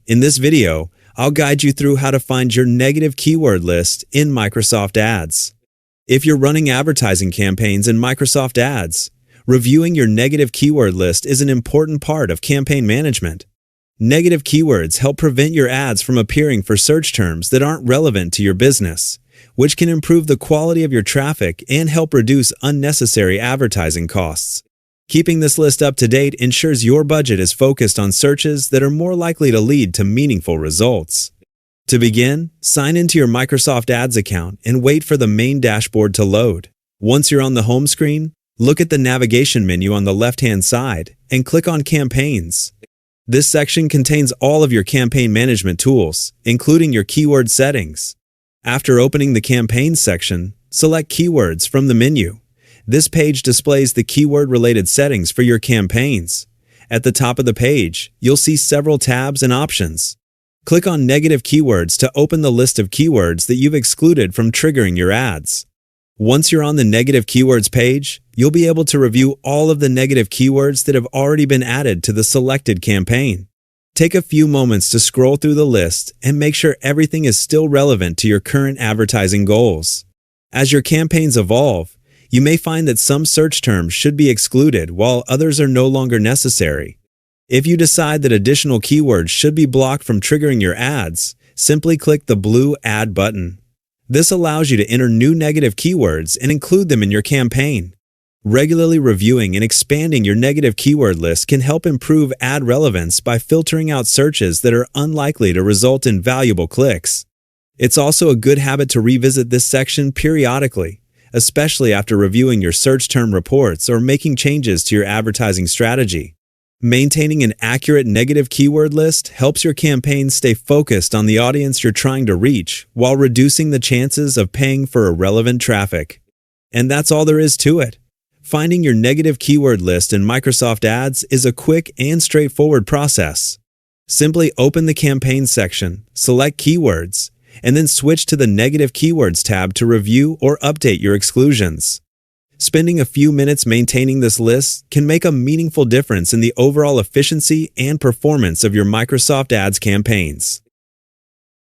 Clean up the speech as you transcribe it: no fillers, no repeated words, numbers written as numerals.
In this video, I'll guide you through how to find your negative keyword list in Microsoft Ads. If you're running advertising campaigns in Microsoft Ads, reviewing your negative keyword list is an important part of campaign management. Negative keywords help prevent your ads from appearing for search terms that aren't relevant to your business, which can improve the quality of your traffic and help reduce unnecessary advertising costs. Keeping this list up to date ensures your budget is focused on searches that are more likely to lead to meaningful results. To begin, sign into your Microsoft Ads account and wait for the main dashboard to load. Once you're on the home screen, look at the navigation menu on the left-hand side and click on Campaigns. This section contains all of your campaign management tools, including your keyword settings. After opening the Campaigns section, select Keywords from the menu. This page displays the keyword-related settings for your campaigns. At the top of the page, you'll see several tabs and options. Click on Negative Keywords to open the list of keywords that you've excluded from triggering your ads. Once you're on the Negative Keywords page, you'll be able to review all of the negative keywords that have already been added to the selected campaign. Take a few moments to scroll through the list and make sure everything is still relevant to your current advertising goals. As your campaigns evolve, you may find that some search terms should be excluded while others are no longer necessary. If you decide that additional keywords should be blocked from triggering your ads, simply click the blue Add button. This allows you to enter new negative keywords and include them in your campaign. Regularly reviewing and expanding your negative keyword list can help improve ad relevance by filtering out searches that are unlikely to result in valuable clicks. It's also a good habit to revisit this section periodically, especially after reviewing your search term reports or making changes to your advertising strategy. Maintaining an accurate negative keyword list helps your campaign stay focused on the audience you're trying to reach while reducing the chances of paying for irrelevant traffic. And that's all there is to it. Finding your negative keyword list in Microsoft Ads is a quick and straightforward process. Simply open the Campaigns section, select Keywords, and then switch to the Negative Keywords tab to review or update your exclusions. Spending a few minutes maintaining this list can make a meaningful difference in the overall efficiency and performance of your Microsoft Ads campaigns.